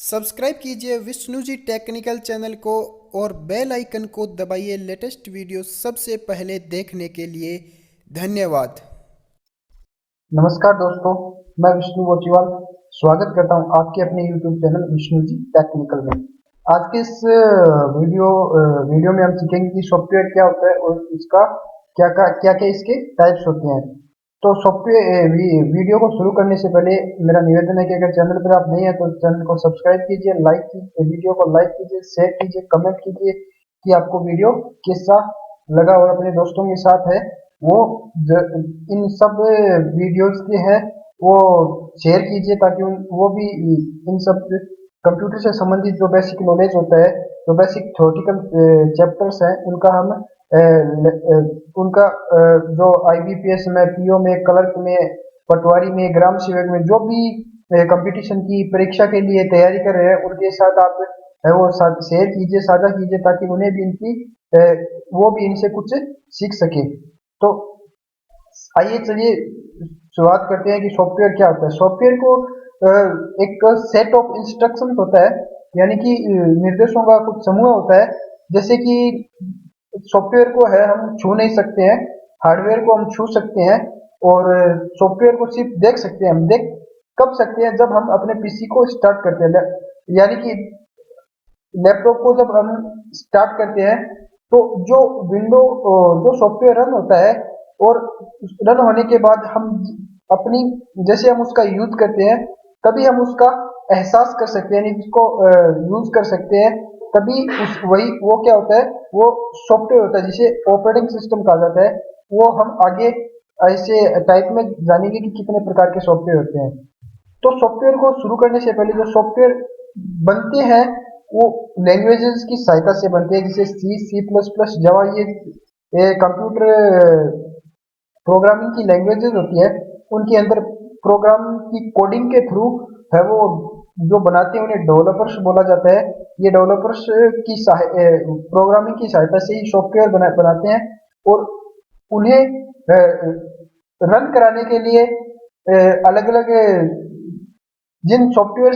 Subscribe कीजिए Vishnu ji technical channel को और बेल आइकन को दबाइए लेटेस्ट वीडियो सबसे पहले देखने के लिए। धन्यवाद। नमस्कार दोस्तों, मैं विष्णु बोचीवाल स्वागत करता हूं आपके अपने YouTube channel Vishnu ji technical में। आज के इस वीडियो में हम सीखेंगे कि सॉफ्टवेयर क्या होता है और इसका क्या क्या इसके टाइप्स होते हैं। तो सॉफ्टवेयर वीडियो को शुरू करने से पहले मेरा निवेदन है कि अगर चैनल पर आप नए हैं तो चैनल को सब्सक्राइब कीजिए, लाइक कीजिए, वीडियो को लाइक कीजिए, शेयर कीजिए, कमेंट कीजिए कि आपको वीडियो कैसा लगा और अपने दोस्तों के साथ है वो इन सब वीडियोस के हैं वो शेयर कीजिए ताकि वो भी इन सब कंप्यूटर से संबंधित जो बेसिक नॉलेज होता है, जो बेसिक थ्योरेटिकल चैप्टर्स हैं उनका हम उनका जो आईबीपीएस में, पीओ में, क्लर्क में, पटवारी में, ग्राम सेवक में जो भी कंपटीशन की परीक्षा के लिए तैयारी कर रहे हैं उनके साथ आप वो शेयर कीजिए, साझा कीजिए ताकि उन्हें भी इनकी वो भी इनसे कुछ सीख सके। तो आइए चलिए शुरुआत करते हैं कि सॉफ्टवेयर क्या होता है। सॉफ्टवेयर को एक सेट ऑफ इंस्ट्रक्शंस होता है, यानी कि निर्देशों का कुछ समूह होता है। जैसे कि सॉफ्टवेयर को है हम छू नहीं सकते हैं, हार्डवेयर को हम छू सकते हैं और सॉफ्टवेयर को सिर्फ देख सकते हैं। हम देख कब सकते हैं जब हम अपने पीसी को स्टार्ट करते हैं, यानी कि लैपटॉप को जब हम स्टार्ट करते हैं तो जो विंडो जो सॉफ्टवेयर रन होता है और रन होने के बाद हम अपनी जैसे हम उसका यूज करते हैं तभी हम उसका एहसास कर सकते हैं, यानी उसको यूज कर सकते हैं। तभी उस वही वो क्या होता है, वो सॉफ्टवेयर होता है जिसे ऑपरेटिंग सिस्टम कहा जाता है। वो हम आगे ऐसे टाइप में जानेंगे कि कितने प्रकार के सॉफ्टवेयर होते हैं। तो सॉफ्टवेयर को शुरू करने से पहले जो सॉफ्टवेयर बनते हैं वो लैंग्वेजेस की सहायता से बनते हैं, जैसे सी, सी प्लस प्लस, जावा। ये कंप्यूटर प्रोग्रामिंग की लैंग्वेजेस होती है। उनके अंदर प्रोग्राम की कोडिंग के थ्रू है वो जो बनाते हैं उन्हें डेवलपर्स बोला जाता है। ये डेवलपर्स की प्रोग्रामिंग की सहायता से ही सॉफ्टवेयर बनाते हैं और उन्हें रन कराने के लिए अलग अलग जिन सॉफ्टवेयर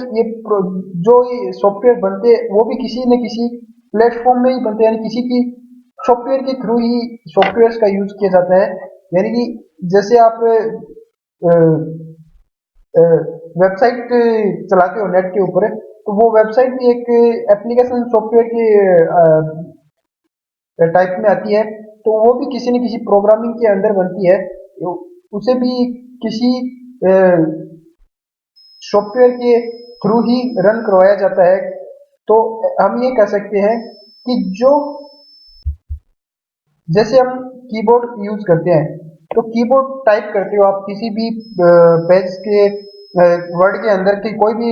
जो ये सॉफ्टवेयर बनते हैं वो भी किसी न किसी प्लेटफॉर्म में ही बनते हैं, यानी किसी की सॉफ्टवेयर के थ्रू ही सॉफ्टवेयर का यूज किया जाता है। यानी कि जैसे आप वेबसाइट चलाते हो नेट के ऊपर, तो वो वेबसाइट भी एक एप्लीकेशन सॉफ्टवेयर के टाइप में आती है। तो वो भी किसी न किसी प्रोग्रामिंग के अंदर बनती है। उसे भी किसी सॉफ्टवेयर के थ्रू ही रन करवाया जाता है। तो हम ये कह सकते हैं कि जो जैसे हम कीबोर्ड यूज करते हैं तो कीबोर्ड टाइप करते हो आप किसी भी पेज के वर्ड के अंदर की कोई भी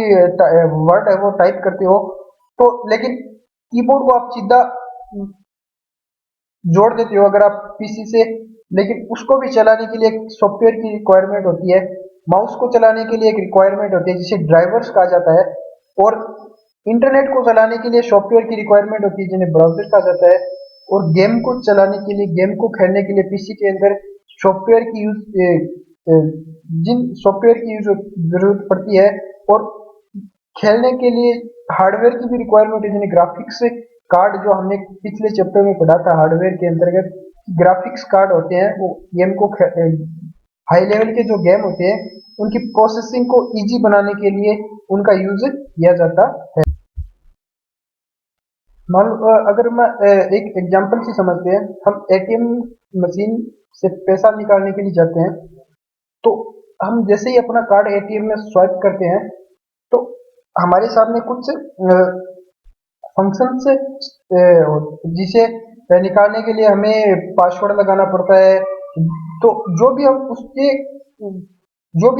वर्ड है वो टाइप करते हो, तो लेकिन कीबोर्ड को आप सीधा जोड़ देते हो अगर आप पीसी से। लेकिन उसको भी चलाने के लिए एक सॉफ्टवेयर की रिक्वायरमेंट होती है। माउस को चलाने के लिए एक रिक्वायरमेंट होती है जिसे ड्राइवर्स कहा जाता है। और इंटरनेट को चलाने के लिए सॉफ्टवेयर की रिक्वायरमेंट होती है जिन्हें ब्राउजर कहा जाता है। और गेम को चलाने के लिए, गेम को खेलने के लिए पीसी के अंदर सॉफ्टवेयर की जिन सॉफ्टवेयर की यूज जरूरत पड़ती है। और खेलने के लिए हार्डवेयर की भी रिक्वायरमेंट है, जिन्हें ग्राफिक्स कार्ड, जो हमने पिछले चैप्टर में पढ़ा था हार्डवेयर के अंतर्गत ग्राफिक्स कार्ड होते हैं। वो गेम को हाई लेवल के जो गेम होते हैं उनकी प्रोसेसिंग को इजी बनाने के लिए उनका यूज किया जाता है। मान लो अगर मैं एक एग्जांपल से समझते हैं, हम एटीएम मशीन से पैसा निकालने के लिए जाते हैं। तो हम जैसे ही अपना कार्ड एटीएम में स्वाइप करते हैं तो हमारे सामने कुछ फंक्शन से जिसे निकालने के लिए हमें पासवर्ड लगाना पड़ता है। तो जो भी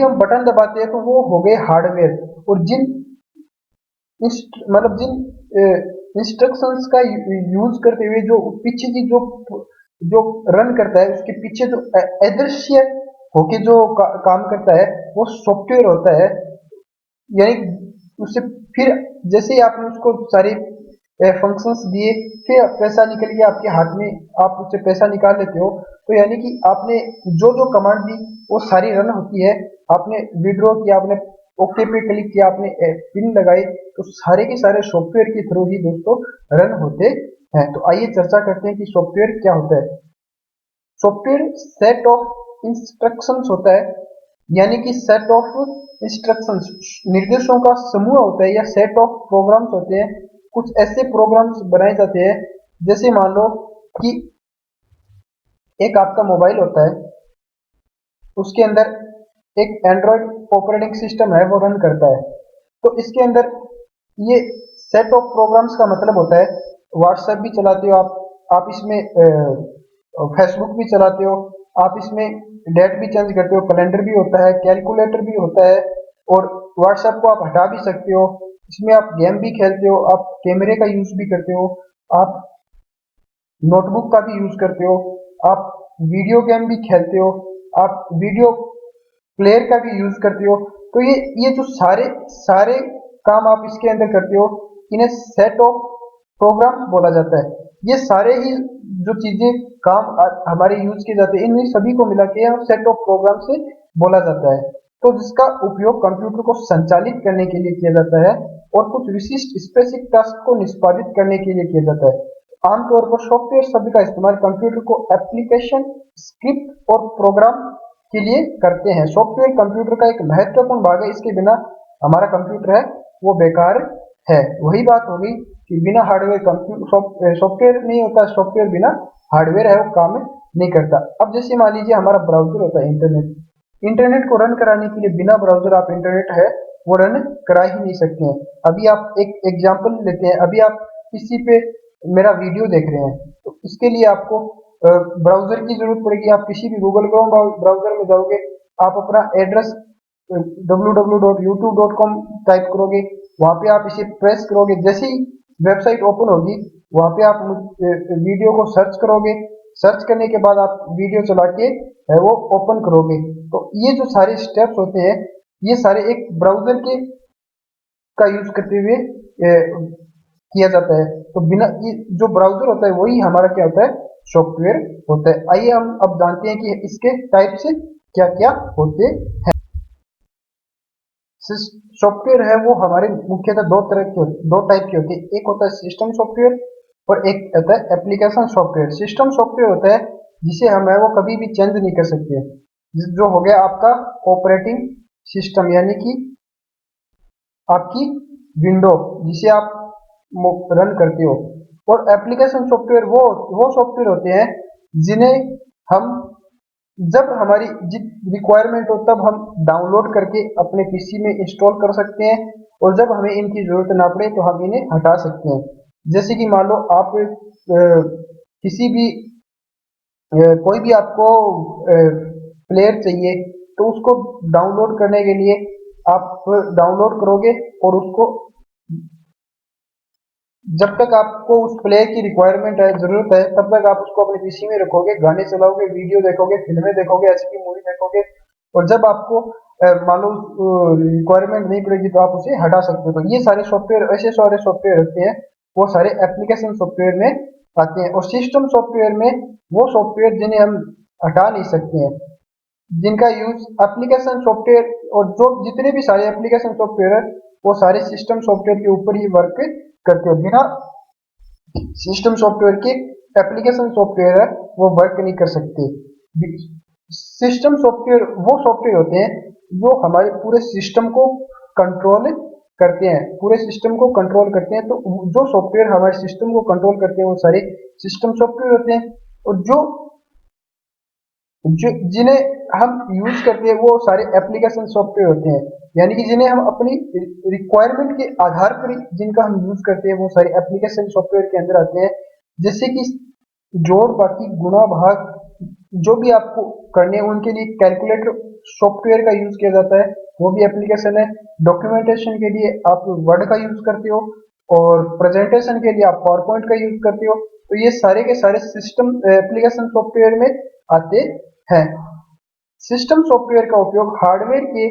हम बटन दबाते हैं तो वो हो गए हार्डवेयर। और मतलब जिन इंस्ट्रक्शंस का यूज करते हुए जो पीछे की जो रन करता है उसके पीछे जो अदृश्य होके जो काम करता है वो सॉफ्टवेयर होता है। यानी उससे फिर जैसे ही आपने उसको सारे फंक्शंस दिए, फिर पैसा निकल गया आपके हाथ में, आप उससे पैसा निकाल लेते हो। तो यानी कि आपने जो जो कमांड दी वो सारी रन होती है। आपने विड्रॉ किया, आपने ओके पे क्लिक किया, आपने पिन लगाई, तो सारे के सारे सॉफ्टवेयर के थ्रू ही दोस्तों रन होते हैं। तो आइए चर्चा करते हैं कि सॉफ्टवेयर क्या होता है। सॉफ्टवेयर सेट ऑफ इंस्ट्रक्शंस होता है, यानी कि सेट ऑफ इंस्ट्रक्शंस निर्देशों का समूह होता है, या सेट ऑफ प्रोग्राम्स होते हैं। कुछ ऐसे प्रोग्राम्स बनाए जाते हैं, जैसे मान लो कि एक आपका मोबाइल होता है, उसके अंदर एक एंड्रॉयड ऑपरेटिंग सिस्टम है, वो रन करता है। तो इसके अंदर ये सेट ऑफ प्रोग्राम्स का मतलब होता है, व्हाट्सएप भी चलाते हो आप इसमें फेसबुक भी चलाते हो, आप इसमें डेट भी चेंज करते हो, कैलेंडर भी होता है, कैलकुलेटर भी होता है, और व्हाट्सएप को आप हटा भी सकते हो। इसमें आप गेम भी खेलते हो, आप कैमरे का यूज भी करते हो, आप नोटबुक का भी यूज करते हो, आप वीडियो गेम भी खेलते हो, आप वीडियो प्लेयर का भी यूज करते हो। तो ये जो सारे सारे काम आप इसके अंदर करते हो, इन्हें सेट ऑफ प्रोग्राम्स बोला जाता है। ये सारे ही जो चीजें काम हमारे यूज किए जाते हैं, इन सभी को मिला के सेट ऑफ प्रोग्राम से बोला जाता है। तो जिसका उपयोग कंप्यूटर को संचालित करने के लिए किया जाता है, और कुछ विशिष्ट स्पेसिफिक टास्क को निष्पादित करने के लिए किया जाता है। आमतौर पर सॉफ्टवेयर शब्द का इस्तेमाल कंप्यूटर को एप्लीकेशन, स्क्रिप्ट और प्रोग्राम के लिए करते हैं। सॉफ्टवेयर कंप्यूटर का एक महत्वपूर्ण भाग है, इसके बिना हमारा कंप्यूटर है वो बेकार है। वही बात हो गई कि बिना हार्डवेयर कंप्यूटर सॉफ्टवेयर नहीं होता, सॉफ्टवेयर बिना हार्डवेयर है वो काम नहीं करता। अब जैसे मान लीजिए हमारा ब्राउजर होता है इंटरनेट, इंटरनेट को रन कराने के लिए बिना ब्राउजर आप इंटरनेट है वो रन करा ही नहीं सकते हैं। अभी आप एक एग्जांपल लेते हैं, अभी आप किसी पे मेरा वीडियो देख रहे हैं, तो इसके लिए आपको ब्राउजर की जरूरत पड़ेगी। आप किसी भी गूगल क्रोम ब्राउजर में जाओगे, आप अपना एड्रेस www.youtube.com टाइप करोगे, वहां पे आप इसे प्रेस करोगे, जैसे ही वेबसाइट ओपन होगी वहां पे आप वीडियो को सर्च करोगे, सर्च करने के बाद आप वीडियो चला के वो ओपन करोगे। तो ये जो सारे स्टेप्स होते हैं, ये सारे एक ब्राउजर के का यूज करते हुए किया जाता है। तो बिना ये जो ब्राउजर होता है वही हमारा क्या होता है, सॉफ्टवेयर होता है। आइए हम अब जानते हैं कि इसके टाइप्स क्या क्या होते हैं। सॉफ्टवेयर है वो हमारे मुख्यतः दो टाइप के होते हैं। एक होता है सिस्टम सॉफ्टवेयर, और एक होता है एप्लीकेशन सॉफ्टवेयर। सिस्टम सॉफ्टवेयर होता है जिसे हम है वो कभी भी चेंज नहीं कर सकते, जो हो गया आपका ऑपरेटिंग सिस्टम, यानी कि आपकी विंडो जिसे आप रन करते हो। और एप्लीकेशन सॉफ्टवेयर वो सॉफ्टवेयर होते हैं जिन्हें हम जब हमारी रिक्वायरमेंट हो तब हम डाउनलोड करके अपने पीसी में इंस्टॉल कर सकते हैं, और जब हमें इनकी जरूरत ना पड़े तो हम इन्हें हटा सकते हैं। जैसे कि मान लो आप किसी भी कोई भी आपको प्लेयर चाहिए, तो उसको डाउनलोड करने के लिए आप डाउनलोड करोगे, और उसको जब तक आपको उस प्लेयर की रिक्वायरमेंट है, जरूरत है, तब तक आप उसको अपने पीसी में रखोगे, गाने चलाओगे, वीडियो देखोगे, फिल्में देखोगे, एचडी मूवी देखोगे। और जब आपको मान लो रिक्वायरमेंट नहीं पड़ेगी तो आप उसे हटा सकते हो। तो ये सारे सॉफ्टवेयर, ऐसे सारे सॉफ्टवेयर होते हैं, वो सारे एप्लीकेशन सॉफ्टवेयर में आते हैं। और सिस्टम सॉफ्टवेयर में वो सॉफ्टवेयर जिन्हें हम हटा नहीं सकते हैं, जिनका यूज एप्लीकेशन सॉफ्टवेयर, और जो जितने भी सारे एप्लीकेशन सॉफ्टवेयर है वो सारे सिस्टम सॉफ्टवेयर के ऊपर ही वर्क करते हैं। बिना सिस्टम सॉफ्टवेयर के एप्लीकेशन सॉफ्टवेयर है वो वर्क नहीं कर सकते। सिस्टम सॉफ्टवेयर वो सॉफ्टवेयर होते हैं जो हमारे पूरे सिस्टम को कंट्रोल करते हैं, पूरे सिस्टम को कंट्रोल करते हैं। तो जो सॉफ्टवेयर हमारे सिस्टम को कंट्रोल करते हैं वो सारे सिस्टम सॉफ्टवेयर होते हैं। और जो जो जिन्हें हम यूज करते हैं वो सारे एप्लीकेशन सॉफ्टवेयर होते हैं, यानी कि जिन्हें हम अपनी रिक्वायरमेंट के आधार पर जिनका हम यूज करते हैं वो सारे एप्लीकेशन सॉफ्टवेयर के अंदर आते हैं। जैसे कि जोड़, बाकी, गुणा, भाग, जो भी आपको करने हैं उनके लिए कैलकुलेटर सॉफ्टवेयर का यूज किया जाता है, वो भी एप्लीकेशन है। डॉक्यूमेंटेशन के लिए आप वर्ड का यूज करते हो, और प्रेजेंटेशन के लिए आप पावर पॉइंट का यूज करते हो। तो ये सारे के सारे सिस्टम एप्लीकेशन सॉफ्टवेयर में आते हैं। सिस्टम सॉफ्टवेयर का उपयोग हार्डवेयर के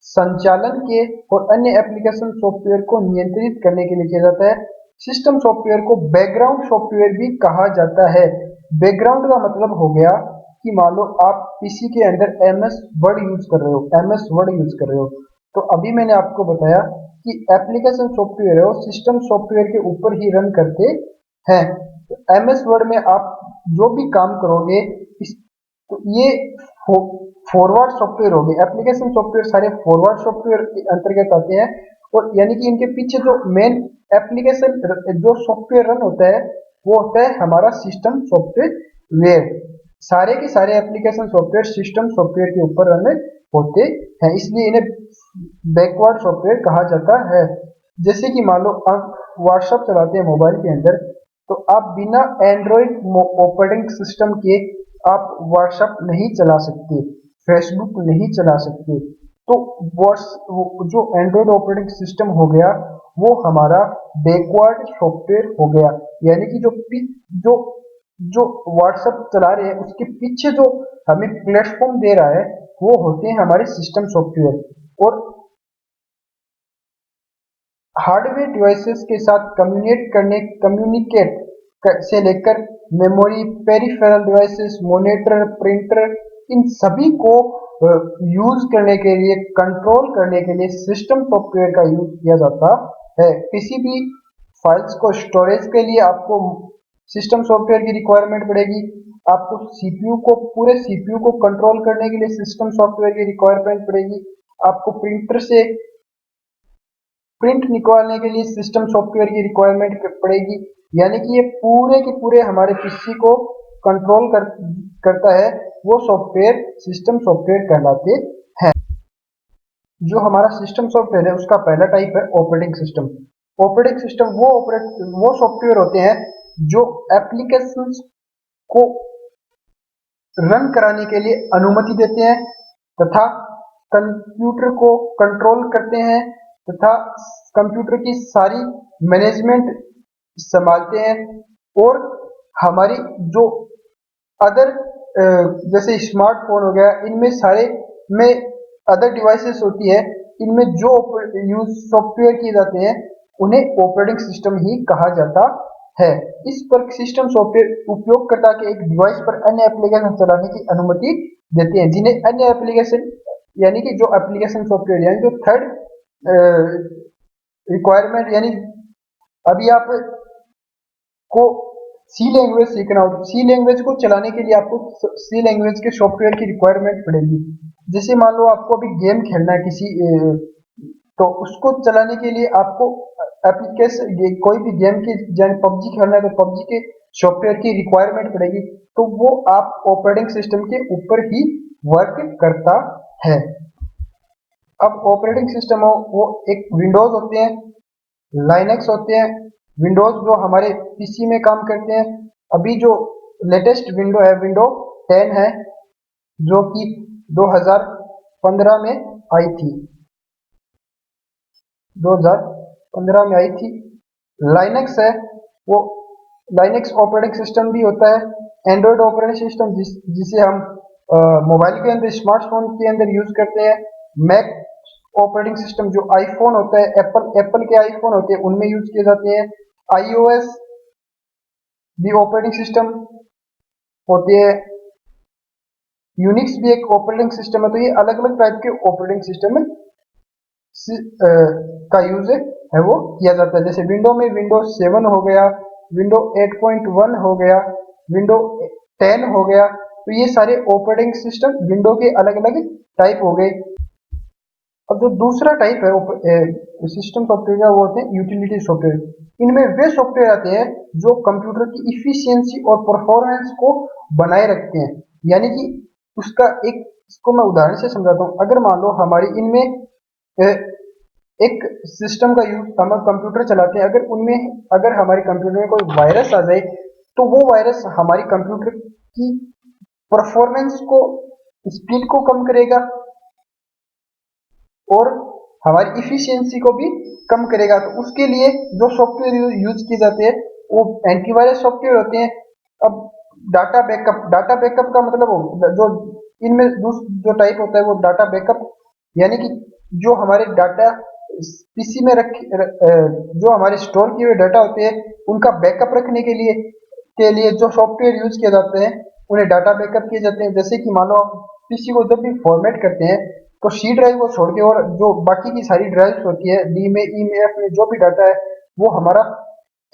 संचालन के और अन्य एप्लीकेशन सॉफ्टवेयर को नियंत्रित करने के लिए किया जाता है। सिस्टम सॉफ्टवेयर को बैकग्राउंड सॉफ्टवेयर भी कहा जाता है। बैकग्राउंड का मतलब हो गया कि मान लो आप पीसी के अंदर एमएस वर्ड यूज कर रहे हो, एमएस वर्ड यूज कर रहे हो, तो अभी मैंने आपको बताया कि एप्लीकेशन सॉफ्टवेयर है वो सिस्टम सॉफ्टवेयर के ऊपर ही रन करते हैं। तो एमएस वर्ड में आप जो भी काम करोगे तो ये फॉरवर्ड सॉफ्टवेयर हो गए। एप्लीकेशन सॉफ्टवेयर सारे फॉरवर्ड सॉफ्टवेयर के अंतर्गत आते हैं, और यानी कि इनके पीछे जो मेन एप्लीकेशन जो सॉफ्टवेयर रन होता है वो होता है हमारा सिस्टम सॉफ्टवेयर। सारे के सारे एप्लीकेशन सॉफ्टवेयर सिस्टम सॉफ्टवेयर के ऊपर रन होते हैं, इसलिए इन्हें बैकवर्ड सॉफ्टवेयर कहा जाता है। जैसे कि मान लो आप व्हाट्सएप चलाते हैं मोबाइल के अंदर, तो आप बिना एंड्रॉइड ऑपरेटिंग सिस्टम के आप व्हाट्सएप नहीं चला सकते, फेसबुक नहीं चला सकते। तो जो एंड्रॉइड ऑपरेटिंग सिस्टम हो गया वो हमारा बैकवर्ड सॉफ्टवेयर हो गया। यानी कि जो जो व्हाट्सएप चला रहे हैं उसके पीछे जो हमें प्लेटफॉर्म दे रहा है वो होते हैं हमारे सिस्टम सॉफ्टवेयर। और हार्डवेयर डिवाइसेस के साथ कम्युनिकेट से लेकर memory, peripheral devices, monitor, printer, इन सभी को यूज करने के लिए, कंट्रोल करने के लिए सिस्टम सॉफ्टवेयर का यूज किया जाता है। किसी भी फाइल्स को स्टोरेज के लिए आपको सिस्टम सॉफ्टवेयर की रिक्वायरमेंट पड़ेगी। आपको पूरे सीपीयू को कंट्रोल करने के लिए सिस्टम सॉफ्टवेयर की रिक्वायरमेंट पड़ेगी। आपको प्रिंटर से प्रिंट निकालने के लिए सिस्टम सॉफ्टवेयर की रिक्वायरमेंट पड़ेगी। यानी कि ये पूरे के पूरे हमारे पीसी को कंट्रोल करता है, वो सॉफ्टवेयर सिस्टम सॉफ्टवेयर कहलाते हैं। जो हमारा सिस्टम सॉफ्टवेयर है उसका पहला टाइप है ऑपरेटिंग सिस्टम। ऑपरेटिंग सिस्टम वो सॉफ्टवेयर होते हैं जो एप्लीकेशंस को रन कराने के लिए अनुमति देते हैं तथा कंप्यूटर को कंट्रोल करते हैं तथा कंप्यूटर की सारी मैनेजमेंट संभालते हैं। और हमारी जो अदर जैसे स्मार्टफोन हो गया, इनमें सारे में अदर डिवाइसेस होती है, इनमें जो यूज सॉफ्टवेयर किए जाते हैं उन्हें ऑपरेटिंग सिस्टम ही कहा जाता है। इस पर सिस्टम सॉफ्टवेयर उपयोगकर्ता के एक डिवाइस पर अन्य एप्लीकेशन चलाने की अनुमति देते हैं, जिन्हें अन्य एप्लीकेशन यानी कि जो एप्लीकेशन सॉफ्टवेयर यानी जो थर्ड रिक्वायरमेंट, यानी अभी आप को सी लैंग्वेज सीखना हो, सी लैंग्वेज को चलाने के लिए आपको सी लैंग्वेज के सॉफ्टवेयर की रिक्वायरमेंट पड़ेगी। जैसे मान लो आपको अभी गेम खेलना है तो उसको चलाने के लिए आपको एप्लीकेशन कोई भी गेम की पबजी खेलना है तो पबजी के सॉफ्टवेयर की रिक्वायरमेंट पड़ेगी, तो वो आप ऑपरेटिंग सिस्टम के ऊपर ही वर्क करता है। अब ऑपरेटिंग सिस्टम हो वो एक विंडोज होते हैं, लाइनेक्स होते हैं। विंडोज जो हमारे पीसी में काम करते हैं, अभी जो लेटेस्ट विंडो है विंडो 10 है जो कि 2015 में आई थी, 2015 में आई थी। लाइनेक्स है वो लाइनेक्स ऑपरेटिंग सिस्टम भी होता है। एंड्रॉयड ऑपरेटिंग सिस्टम जिसे हम मोबाइल के अंदर, स्मार्टफोन के अंदर यूज करते हैं। मैक ऑपरेटिंग सिस्टम जो आईफोन होता है, एप्पल के आईफोन होते हैं उनमें यूज किए जाते हैं। आईओएस भी ऑपरेटिंग सिस्टम होती है। यूनिक्स भी एक ऑपरेटिंग सिस्टम है। तो ये अलग अलग टाइप के ऑपरेटिंग सिस्टम का यूज है वो किया जाता है। जैसे विंडो में विंडोज 7 हो गया, विंडो 8.1 हो गया, विंडो 10 हो गया। तो ये सारे ऑपरेटिंग सिस्टम विंडो के अलग अलग टाइप हो गए। अब जो दूसरा टाइप है सिस्टम सॉफ्टवेयर का वो होते हैं यूटिलिटी सॉफ्टवेयर। इनमें वे सॉफ्टवेयर आते हैं जो कंप्यूटर की इफिशियंसी और परफॉर्मेंस को बनाए रखते हैं। यानी कि उसका इसको मैं उदाहरण से समझाता हूँ। अगर मान लो हमारी इनमें एक सिस्टम का यूज हम कंप्यूटर चलाते हैं, अगर हमारे कंप्यूटर में कोई वायरस आ जाए तो वो वायरस हमारी कंप्यूटर की परफॉर्मेंस को, स्पीड को कम करेगा और हमारी इफिशियंसी को भी कम करेगा। तो उसके लिए जो सॉफ्टवेयर यूज किए जाते हैं वो एंटीवायरस सॉफ्टवेयर होते हैं। अब डाटा बैकअप का मतलब जो इनमें जो टाइप होता है वो डाटा बैकअप, यानी कि जो हमारे डाटा पीसी में जो हमारे स्टोर किए हुए डाटा होते हैं उनका बैकअप रखने के लिए जो सॉफ्टवेयर यूज किए जाते हैं उन्हें डाटा बैकअप किए जाते हैं। जैसे कि मान लो पीसी को जब भी फॉर्मेट करते हैं तो सी ड्राइव को छोड़ के और जो बाकी की सारी ड्राइव्स होती है, डी में, ई में, एफ में जो भी डाटा है वो हमारा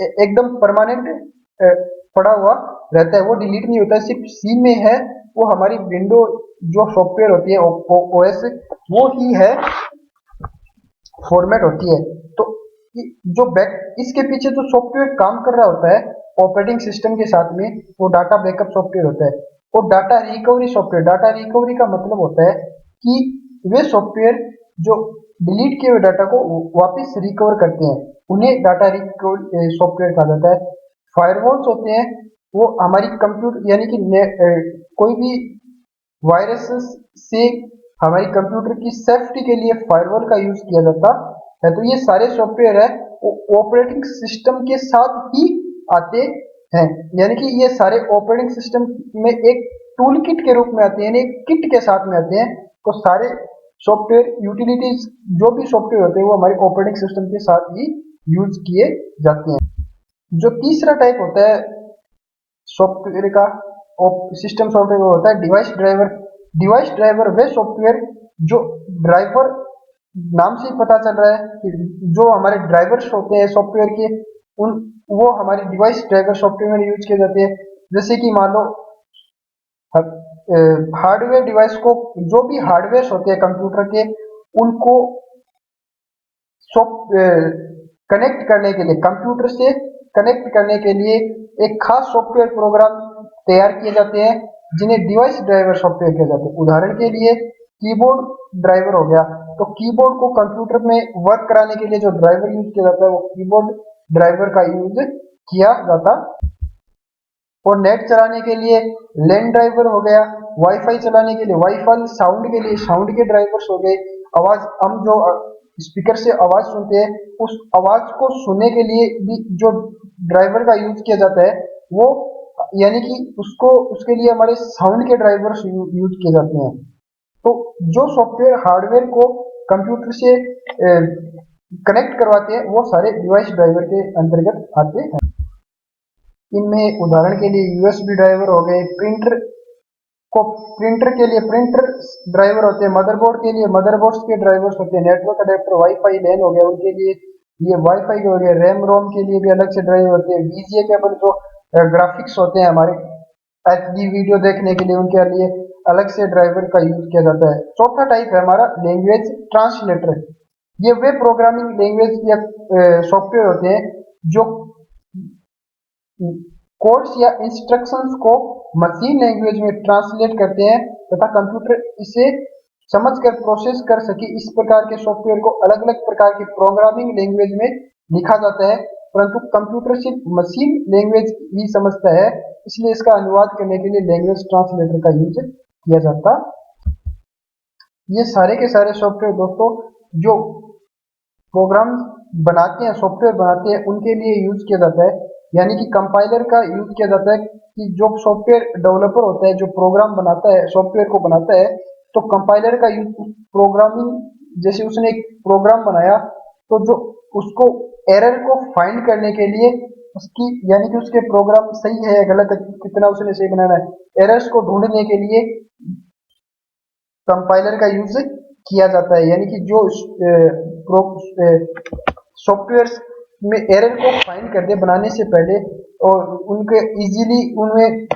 एकदम परमानेंट पड़ा हुआ रहता है, वो डिलीट नहीं होता है। सिर्फ सी में है वो हमारी विंडो जो सॉफ्टवेयर होती है ओएस, वो ही है फॉर्मेट होती है। तो जो बैक इसके पीछे जो सॉफ्टवेयर काम कर रहा होता है ऑपरेटिंग सिस्टम के साथ में, वो डाटा बैकअप सॉफ्टवेयर होता है। और data recovery software, data recovery का मतलब होता है कि वे सॉफ्टवेयर जो डिलीट किए हुए डाटा को वापस रिकवर करते हैं, उन्हें डाटा रिकवरी सॉफ्टवेयर कहा जाता है। फायरवॉल्स होते हैं वो हमारी कंप्यूटर यानी कि कोई भी वायरस से हमारी कंप्यूटर की सेफ्टी के लिए फायरवॉल का यूज किया जाता है। तो ये सारे सॉफ्टवेयर है ऑपरेटिंग सिस्टम के साथ ही आते हैं, यानी कि ये सारे ऑपरेटिंग सिस्टम में एक टूल किट के रूप में आते हैं, यानी एक किट के साथ में आते हैं। तो सारे सॉफ्टवेयर यूटिलिटीज जो भी सॉफ्टवेयर होते हैं वो हमारे ऑपरेटिंग सिस्टम के साथ ही यूज किए जाते हैं। जो तीसरा टाइप होता है सॉफ्टवेयर का सिस्टम सॉफ्टवेयर, वो होता है डिवाइस ड्राइवर। डिवाइस ड्राइवर वे सॉफ्टवेयर जो ड्राइवर नाम से ही पता चल रहा है कि जो हमारे ड्राइवर्स होते हैं सॉफ्टवेयर के, उन वो हमारे डिवाइस ड्राइवर सॉफ्टवेयर में यूज किए जाते हैं। जैसे कि मान लो हार्डवेयर डिवाइस को, जो भी हार्डवेयर होते हैं कंप्यूटर के, उनको कनेक्ट करने के लिए, कंप्यूटर से कनेक्ट करने के लिए एक खास सॉफ्टवेयर प्रोग्राम तैयार किए जाते हैं, जिन्हें डिवाइस ड्राइवर सॉफ्टवेयर कहे जाते हैं। उदाहरण के लिए कीबोर्ड ड्राइवर हो गया, तो कीबोर्ड को कंप्यूटर में वर्क कराने के लिए जो ड्राइवर यूज किया जाता है वो कीबोर्ड ड्राइवर का यूज किया जाता। और नेट चलाने के लिए लैन ड्राइवर हो गया, वाईफाई चलाने के लिए वाईफाई, साउंड के लिए साउंड के ड्राइवर्स हो गए, आवाज हम जो स्पीकर से आवाज सुनते हैं उस आवाज को सुनने के लिए भी जो ड्राइवर का यूज किया जाता है वो, यानी कि उसको उसके लिए हमारे साउंड के ड्राइवर्स यूज किए जाते हैं। तो जो सॉफ्टवेयर हार्डवेयर को कंप्यूटर से कनेक्ट करवाते हैं वो सारे डिवाइस ड्राइवर के अंतर्गत आते हैं। इनमें उदाहरण के लिए यूएसबी ड्राइवर हो गए, प्रिंटर के लिए प्रिंटर ड्राइवर होते हैं, मदरबोर्ड के लिए मदरबोर्ड्स के ड्राइवर्स होते हैं, नेटवर्क अडेप्टर वाईफाई लैन हो गया उनके लिए ये वाईफाई के हो गया, रैम रोम के लिए भी अलग से ड्राइवर होते हैं, वीजीए केबल जो ग्राफिक्स होते हैं हमारे एचडी वीडियो देखने के लिए, उनके लिए अलग से ड्राइवर का यूज किया जाता है। चौथा टाइप है हमारा लैंग्वेज ट्रांसलेटर। ये वे प्रोग्रामिंग लैंग्वेज या सॉफ्टवेयर होते हैं जो कोड्स या इंस्ट्रक्शंस को मशीन लैंग्वेज में ट्रांसलेट करते हैं तथा कंप्यूटर इसे समझकर प्रोसेस कर सके। इस प्रकार के सॉफ्टवेयर को अलग अलग प्रकार की प्रोग्रामिंग लैंग्वेज में लिखा जाता है, परंतु कंप्यूटर सिर्फ मशीन लैंग्वेज ही समझता है, इसलिए इसका अनुवाद करने के लिए लैंग्वेज ट्रांसलेटर का यूज किया जाता। ये सारे के सारे सॉफ्टवेयर दोस्तों जो प्रोग्राम बनाते हैं, सॉफ्टवेयर बनाते हैं, उनके लिए यूज किया जाता है, यानी कि कंपाइलर का यूज किया जाता है। कि जो सॉफ्टवेयर डेवलपर होता है जो प्रोग्राम बनाता है, सॉफ्टवेयर को बनाता है, तो कंपाइलर का यूज प्रोग्रामिंग, जैसे उसने एक प्रोग्राम बनाया तो जो उसको एरर को फाइंड करने के लिए उसकी, यानी कि उसके प्रोग्राम सही है गलत है, कितना उसने सही बनाना है, एरर्स को ढूंढने के लिए कंपाइलर का यूज किया जाता है। यानी कि जो सॉफ्टवेयर में एरर को फाइंड कर दे बनाने से पहले, और उनके इजीली उनमें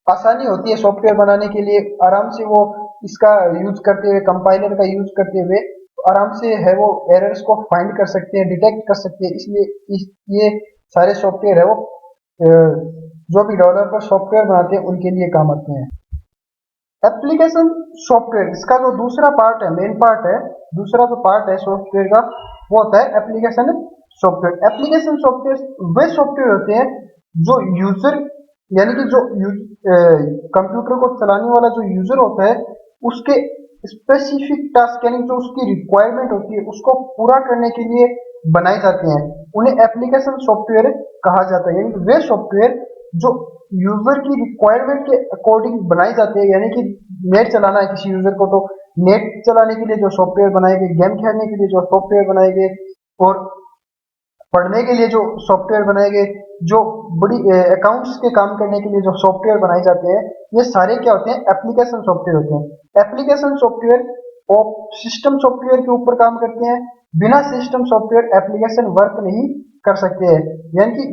आसानी होती है सॉफ्टवेयर बनाने के लिए, आराम से वो इसका यूज करते हुए, कंपाइलर का यूज करते हुए आराम से है वो एरर्स को फाइंड कर सकते हैं, डिटेक्ट कर सकते हैं। इसलिए ये सारे सॉफ्टवेयर है वो जो भी डेवलपर सॉफ्टवेयर बनाते हैं उनके लिए काम आते हैं। एप्लीकेशन सॉफ्टवेयर, इसका जो दूसरा पार्ट है, मेन पार्ट है, दूसरा जो पार्ट है सॉफ्टवेयर का वो होता है एप्लीकेशन सॉफ्टवेयर। एप्लीकेशन सॉफ्टवेयर वे सॉफ्टवेयर होते हैं जो यूजर, यानी कि जो कंप्यूटर को चलाने वाला जो यूजर होता है उसके स्पेसिफिक टास्क, यानी जो उसकी रिक्वायरमेंट होती है उसको पूरा करने के लिए बनाए जाते हैं, उन्हें एप्लीकेशन सॉफ्टवेयर कहा जाता है। यानी वे सॉफ्टवेयर जो यूजर की रिक्वायरमेंट के अकॉर्डिंग बनाए जाते हैं, यानी कि नेट चलाना है किसी यूजर को तो नेट चलाने के लिए जो सॉफ्टवेयर बनाए गए, गेम खेलने के लिए जो सॉफ्टवेयर बनाए गए, और पढ़ने के लिए जो सॉफ्टवेयर बनाए गए, जो बड़ी अकाउंट्स के काम करने के लिए जो सॉफ्टवेयर बनाए जाते हैं, ये सारे क्या होते हैं, एप्लीकेशन सॉफ्टवेयर होते हैं। एप्लीकेशन सॉफ्टवेयर और सिस्टम सॉफ्टवेयर के ऊपर काम करते हैं। बिना सिस्टम सॉफ्टवेयर एप्लीकेशन वर्क नहीं कर सकते हैं। यानी कि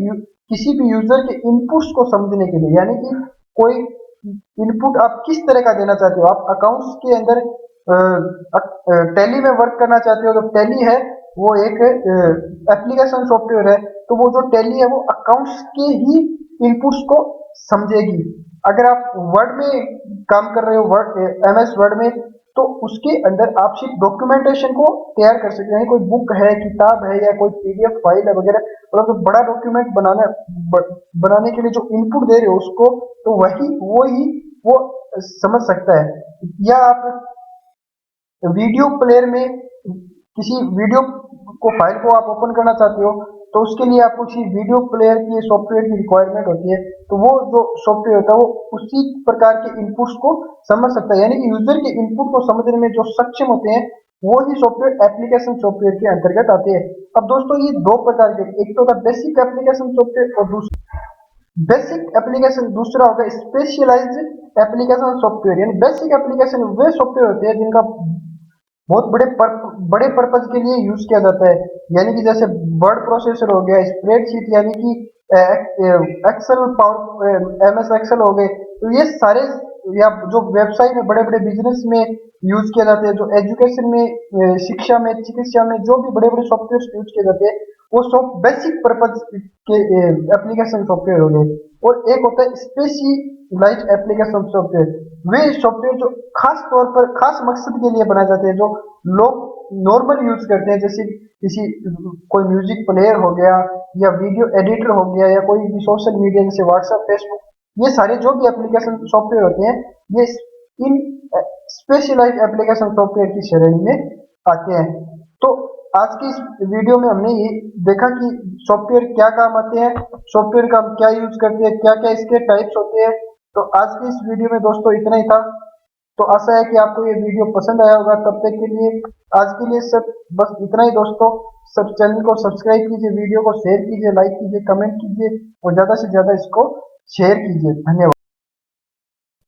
किसी भी यूजर के इनपुट्स को समझने के लिए, यानी कि कोई इनपुट आप किस तरह का देना चाहते हो, आप अकाउंट्स के अंदर टैली में वर्क करना चाहते हो, तो टैली है वो एक एप्लीकेशन सॉफ्टवेयर है, तो वो जो टैली है वो अकाउंट्स के ही इनपुट्स को समझेगी। अगर आप वर्ड में काम कर रहे हो, वर्ड एमएस वर्ड में, तो उसके अंदर आप सिर्फ डॉक्यूमेंटेशन को तैयार कर सकते हैं। कोई बुक है, किताब है, या कोई पीडीएफ फाइल है वगैरह, मतलब जो बड़ा डॉक्यूमेंट बनाने के लिए जो इनपुट दे रहे हो उसको, तो वो समझ सकता है। या आप वीडियो प्लेयर में किसी वीडियो को फाइल को आप ओपन करना चाहते हो, तो उसके लिए आपको किसी वीडियो प्लेयर की सॉफ्टवेयर की रिक्वायरमेंट होती है, तो वो जो सॉफ्टवेयर होता है वो उसी प्रकार के इनपुट्स को समझ सकता है। यानी कि यूजर के इनपुट को समझने में जो सक्षम होते हैं, वो ही सॉफ्टवेयर एप्लीकेशन सॉफ्टवेयर के अंतर्गत आते हैं। अब दोस्तों ये दो प्रकार के, एक तो होता है बेसिक एप्लीकेशन सॉफ्टवेयर और दूसरा बेसिक एप्लीकेशन, दूसरा होगा स्पेशलाइज्ड एप्लीकेशन सॉफ्टवेयर। यानी बेसिक एप्लीकेशन वे सॉफ्टवेयर होते हैं जिनका बहुत बड़े पर्पज के लिए यूज किया जाता है। यानी कि जैसे वर्ड प्रोसेसर हो गया, स्प्रेडशीट यानी कि एक्सेल, पावर एमएस एक्सेल हो गए, तो ये सारे, या जो व्यवसाय में बड़े बड़े बिजनेस में यूज किए जाते हैं, जो एजुकेशन में, शिक्षा में, चिकित्सा में जो भी बड़े बड़े सॉफ्टवेयर यूज किए जाते हैं, वो सब बेसिक पर्पज के एप्लीकेशन सॉफ्टवेयर हो गए। और एक होता है स्पेशलाइज्ड एप्लीकेशन सॉफ्टवेयर, वे सॉफ्टवेयर जो खास तौर पर खास मकसद के लिए बनाए जाते हैं, जो लोग नॉर्मल यूज करते हैं, जैसे किसी कोई म्यूजिक प्लेयर हो गया, या वीडियो एडिटर हो गया, या कोई भी सोशल मीडिया जैसे व्हाट्सएप, फेसबुक, ये सारे जो भी एप्लीकेशन सॉफ्टवेयर होते हैं, ये इन स्पेशलाइज्ड एप्लीकेशन सॉफ्टवेयर की श्रेणी में आते हैं। तो आज की इस वीडियो में हमने ये देखा कि सॉफ्टवेयर क्या काम आते हैं, सॉफ्टवेयर का हम क्या यूज करते हैं, क्या क्या इसके टाइप्स होते हैं। तो आज की इस वीडियो में दोस्तों इतना ही था। तो आशा है कि आपको ये वीडियो पसंद आया होगा। तब तक के लिए, आज के लिए सब बस इतना ही दोस्तों। सब चैनल को सब्सक्राइब कीजिए, वीडियो को शेयर कीजिए, लाइक कीजिए, कमेंट कीजिए, और ज्यादा से ज्यादा इसको शेयर कीजिए। धन्यवाद।